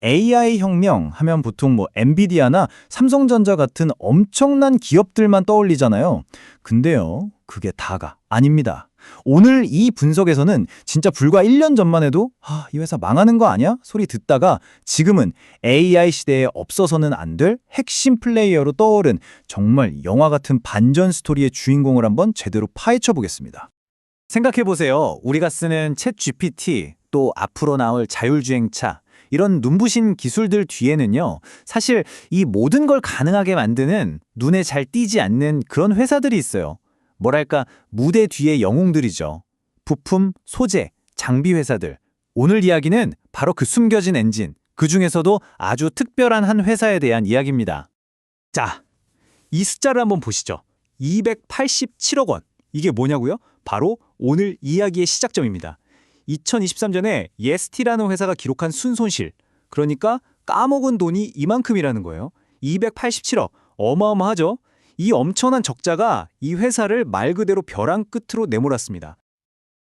AI 혁명 하면 보통 엔비디아나 삼성전자 같은 엄청난 기업들만 떠올리잖아요. 근데요, 그게 다가 아닙니다. 오늘 이 분석에서는 진짜 불과 1년 전만 해도 이 회사 망하는 거 아니야? 소리 듣다가 지금은 AI 시대에 없어서는 안 될 핵심 플레이어로 떠오른 정말 영화 같은 반전 스토리의 주인공을 한번 제대로 파헤쳐 보겠습니다. 생각해보세요. 우리가 쓰는 챗 GPT, 또 앞으로 나올 자율주행차, 이런 눈부신 기술들 뒤에는요, 사실 이 모든 걸 가능하게 만드는 눈에 잘 띄지 않는 그런 회사들이 있어요. 뭐랄까, 무대 뒤의 영웅들이죠. 부품, 소재, 장비 회사들. 오늘 이야기는 바로 그 숨겨진 엔진, 그 중에서도 아주 특별한 한 회사에 대한 이야기입니다. 자, 이 숫자를 한번 보시죠. 287억 원. 이게 뭐냐고요? 바로 오늘 이야기의 시작점입니다. 2023년에 예스티라는 회사가 기록한 순손실, 그러니까 까먹은 돈이 이만큼이라는 거예요. 287억, 어마어마하죠? 이 엄청난 적자가 이 회사를 말 그대로 벼랑 끝으로 내몰았습니다.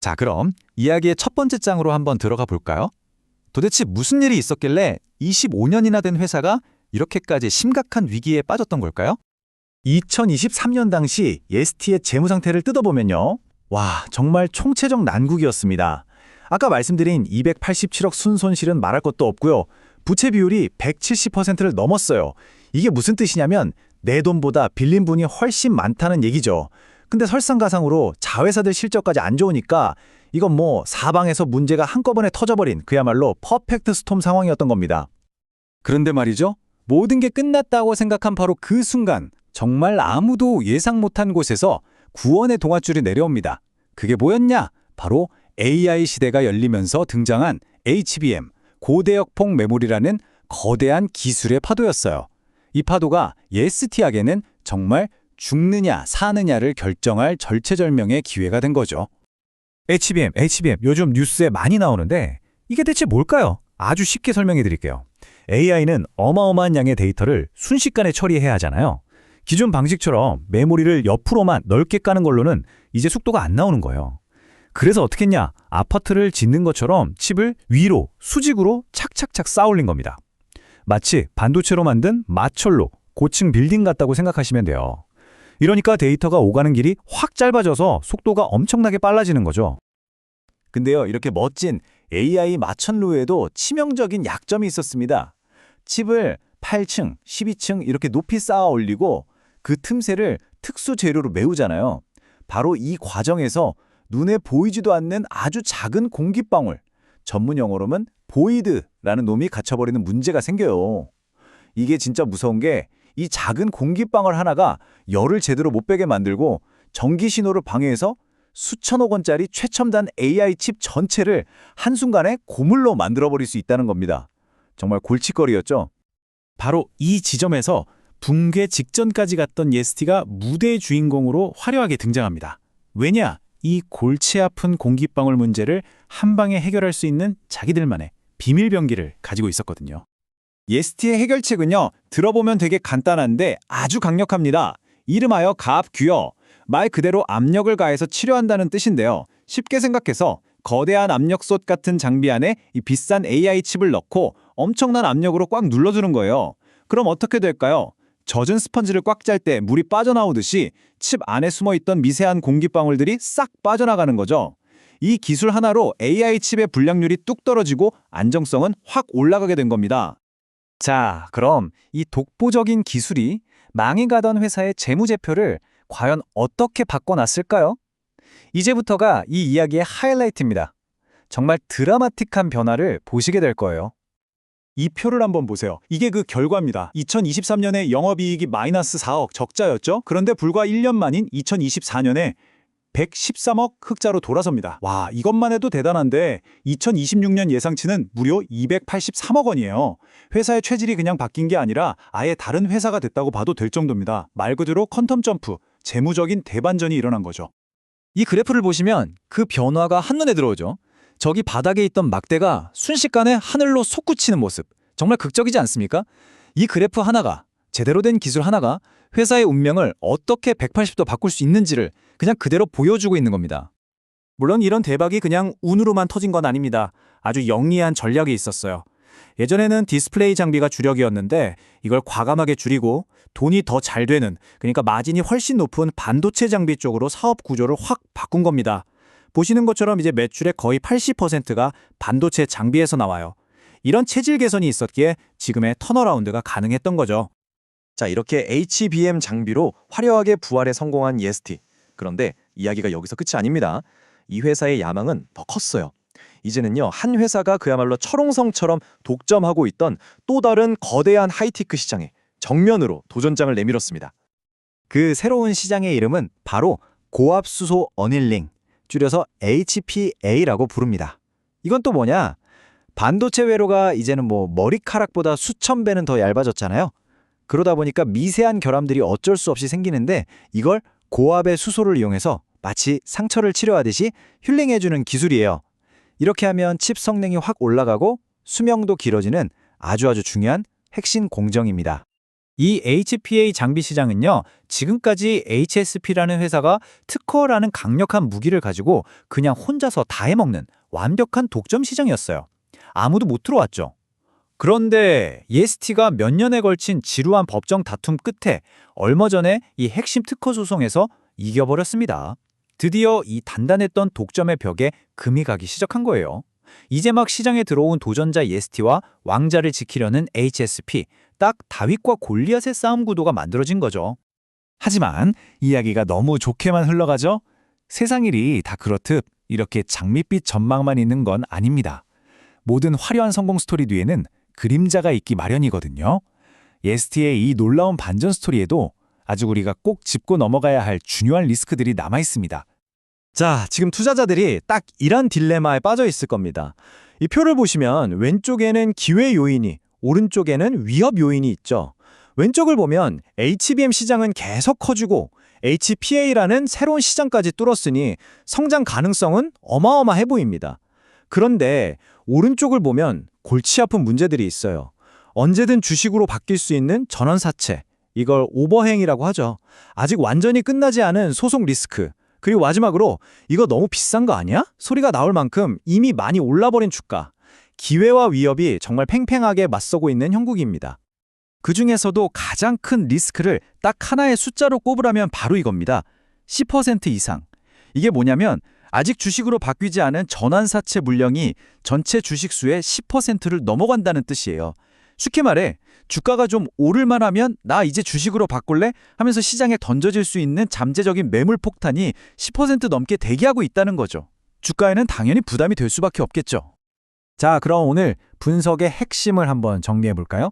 자, 그럼 이야기의 첫 번째 장으로 한번 들어가 볼까요? 도대체 무슨 일이 있었길래 25년이나 된 회사가 이렇게까지 심각한 위기에 빠졌던 걸까요? 2023년 당시 예스티의 재무 상태를 뜯어보면요. 와, 정말 총체적 난국이었습니다. 아까 말씀드린 287억 순손실은 말할 것도 없고요. 부채 비율이 170%를 넘었어요. 이게 무슨 뜻이냐면 내 돈보다 빌린 분이 훨씬 많다는 얘기죠. 근데 설상가상으로 자회사들 실적까지 안 좋으니까 이건 사방에서 문제가 한꺼번에 터져버린 그야말로 퍼펙트 스톰 상황이었던 겁니다. 그런데 말이죠. 모든 게 끝났다고 생각한 바로 그 순간, 정말 아무도 예상 못한 곳에서 구원의 동아줄이 내려옵니다. 그게 뭐였냐? 바로 AI 시대가 열리면서 등장한 HBM, 고대역폭 메모리라는 거대한 기술의 파도였어요. 이 파도가 예스티에게는 정말 죽느냐 사느냐를 결정할 절체절명의 기회가 된 거죠. HBM 요즘 뉴스에 많이 나오는데 이게 대체 뭘까요? 아주 쉽게 설명해 드릴게요. AI는 어마어마한 양의 데이터를 순식간에 처리해야 하잖아요. 기존 방식처럼 메모리를 옆으로만 넓게 까는 걸로는 이제 속도가 안 나오는 거예요. 그래서 어떻게 했냐? 아파트를 짓는 것처럼 칩을 위로, 수직으로 착착착 쌓아 올린 겁니다. 마치 반도체로 만든 마철로 고층 빌딩 같다고 생각하시면 돼요. 이러니까 데이터가 오가는 길이 확 짧아져서 속도가 엄청나게 빨라지는 거죠. 근데요, 이렇게 멋진 AI 마천루에도 치명적인 약점이 있었습니다. 칩을 8층, 12층 이렇게 높이 쌓아 올리고 그 틈새를 특수 재료로 메우잖아요. 바로 이 과정에서 눈에 보이지도 않는 아주 작은 공기방울, 전문 용어로는 보이드라는 놈이 갇혀버리는 문제가 생겨요. 이게 진짜 무서운 게 이 작은 공기방울 하나가 열을 제대로 못 빼게 만들고 전기 신호를 방해해서 수천억 원짜리 최첨단 AI 칩 전체를 한순간에 고물로 만들어버릴 수 있다는 겁니다. 정말 골칫거리였죠. 바로 이 지점에서 붕괴 직전까지 갔던 예스티가 무대의 주인공으로 화려하게 등장합니다. 왜냐? 이 골치 아픈 공기방울 문제를 한 방에 해결할 수 있는 자기들만의 비밀 병기를 가지고 있었거든요. 예스티의 해결책은요, 들어보면 되게 간단한데 아주 강력합니다. 이름하여 가압규요. 말 그대로 압력을 가해서 치료한다는 뜻인데요. 쉽게 생각해서 거대한 압력솥 같은 장비 안에 이 비싼 AI 칩을 넣고 엄청난 압력으로 꽉 눌러주는 거예요. 그럼 어떻게 될까요? 젖은 스펀지를 꽉 짤 때 물이 빠져나오듯이 칩 안에 숨어있던 미세한 공기방울들이 싹 빠져나가는 거죠. 이 기술 하나로 AI 칩의 불량률이 뚝 떨어지고 안정성은 확 올라가게 된 겁니다. 자, 그럼 이 독보적인 기술이 망해가던 회사의 재무제표를 과연 어떻게 바꿔놨을까요? 이제부터가 이 이야기의 하이라이트입니다. 정말 드라마틱한 변화를 보시게 될 거예요. 이 표를 한번 보세요. 이게 그 결과입니다. 2023년에 영업이익이 마이너스 4억 적자였죠? 그런데 불과 1년 만인 2024년에 113억 흑자로 돌아섭니다. 와, 이것만 해도 대단한데 2026년 예상치는 무려 283억 원이에요. 회사의 체질이 그냥 바뀐 게 아니라 아예 다른 회사가 됐다고 봐도 될 정도입니다. 말 그대로 퀀텀 점프, 재무적인 대반전이 일어난 거죠. 이 그래프를 보시면 그 변화가 한눈에 들어오죠. 저기 바닥에 있던 막대가 순식간에 하늘로 솟구치는 모습. 정말 극적이지 않습니까? 이 그래프 하나가, 제대로 된 기술 하나가 회사의 운명을 어떻게 180도 바꿀 수 있는지를 그냥 그대로 보여주고 있는 겁니다. 물론 이런 대박이 그냥 운으로만 터진 건 아닙니다. 아주 영리한 전략이 있었어요. 예전에는 디스플레이 장비가 주력이었는데 이걸 과감하게 줄이고 돈이 더 잘 되는, 그러니까 마진이 훨씬 높은 반도체 장비 쪽으로 사업 구조를 확 바꾼 겁니다. 보시는 것처럼 이제 매출의 거의 80%가 반도체 장비에서 나와요. 이런 체질 개선이 있었기에 지금의 턴어라운드가 가능했던 거죠. 자, 이렇게 HBM 장비로 화려하게 부활에 성공한 예스티. 그런데 이야기가 여기서 끝이 아닙니다. 이 회사의 야망은 더 컸어요. 이제는요, 한 회사가 그야말로 철옹성처럼 독점하고 있던 또 다른 거대한 하이테크 시장에 정면으로 도전장을 내밀었습니다. 그 새로운 시장의 이름은 바로 고압수소 어닐링, 줄여서 HPA라고 부릅니다. 이건 또 뭐냐? 반도체 회로가 이제는 머리카락보다 수천 배는 더 얇아졌잖아요. 그러다 보니까 미세한 결함들이 어쩔 수 없이 생기는데 이걸 고압의 수소를 이용해서 마치 상처를 치료하듯이 힐링해주는 기술이에요. 이렇게 하면 칩 성능이 확 올라가고 수명도 길어지는 아주 중요한 핵심 공정입니다. 이 HPA 장비 시장은요, 지금까지 HSP라는 회사가 특허라는 강력한 무기를 가지고 그냥 혼자서 다 해먹는 완벽한 독점 시장이었어요. 아무도 못 들어왔죠. 그런데 예스티가 몇 년에 걸친 지루한 법정 다툼 끝에 얼마 전에 이 핵심 특허 소송에서 이겨버렸습니다. 드디어 이 단단했던 독점의 벽에 금이 가기 시작한 거예요. 이제 막 시장에 들어온 도전자 예스티와 왕자를 지키려는 HSP, 딱 다윗과 골리앗의 싸움 구도가 만들어진 거죠. 하지만 이야기가 너무 좋게만 흘러가죠? 세상 일이 다 그렇듯 이렇게 장밋빛 전망만 있는 건 아닙니다. 모든 화려한 성공 스토리 뒤에는 그림자가 있기 마련이거든요. 예스티의 이 놀라운 반전 스토리에도 아직 우리가 꼭 짚고 넘어가야 할 중요한 리스크들이 남아 있습니다. 자, 지금 투자자들이 딱 이런 딜레마에 빠져 있을 겁니다. 이 표를 보시면 왼쪽에는 기회 요인이, 오른쪽에는 위협 요인이 있죠. 왼쪽을 보면 HBM 시장은 계속 커지고 HPA라는 새로운 시장까지 뚫었으니 성장 가능성은 어마어마해 보입니다. 그런데 오른쪽을 보면 골치 아픈 문제들이 있어요. 언제든 주식으로 바뀔 수 있는 전환사채, 이걸 오버행이라고 하죠. 아직 완전히 끝나지 않은 소송 리스크, 그리고 마지막으로 이거 너무 비싼 거 아니야? 소리가 나올 만큼 이미 많이 올라버린 주가. 기회와 위협이 정말 팽팽하게 맞서고 있는 형국입니다. 그중에서도 가장 큰 리스크를 딱 하나의 숫자로 꼽으라면 바로 이겁니다. 10% 이상. 이게 뭐냐면 아직 주식으로 바뀌지 않은 전환사채 물량이 전체 주식수의 10%를 넘어간다는 뜻이에요. 쉽게 말해 주가가 좀 오를만 하면 나 이제 주식으로 바꿀래? 하면서 시장에 던져질 수 있는 잠재적인 매물 폭탄이 10% 넘게 대기하고 있다는 거죠. 주가에는 당연히 부담이 될 수밖에 없겠죠. 자, 그럼 오늘 분석의 핵심을 한번 정리해 볼까요?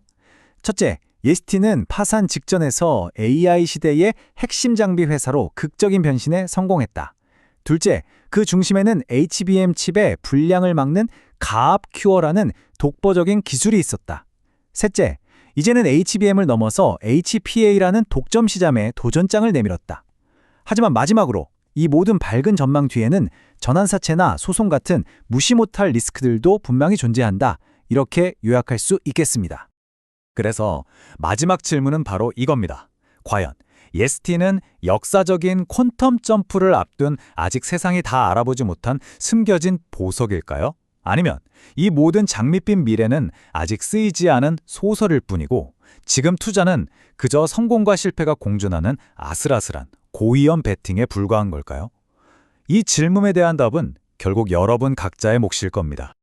첫째, 예스티는 파산 직전에서 AI 시대의 핵심 장비 회사로 극적인 변신에 성공했다. 둘째, 그 중심에는 HBM 칩의 불량을 막는 가압 큐어라는 독보적인 기술이 있었다. 셋째, 이제는 HBM을 넘어서 HPA라는 독점 시장에 도전장을 내밀었다. 하지만 마지막으로 이 모든 밝은 전망 뒤에는 전환사채나 소송 같은 무시 못할 리스크들도 분명히 존재한다. 이렇게 요약할 수 있겠습니다. 그래서 마지막 질문은 바로 이겁니다. 과연 예스티는 역사적인 퀀텀 점프를 앞둔 아직 세상이 다 알아보지 못한 숨겨진 보석일까요? 아니면 이 모든 장밋빛 미래는 아직 쓰이지 않은 소설일 뿐이고 지금 투자는 그저 성공과 실패가 공존하는 아슬아슬한 고위험 베팅에 불과한 걸까요? 이 질문에 대한 답은 결국 여러분 각자의 몫일 겁니다.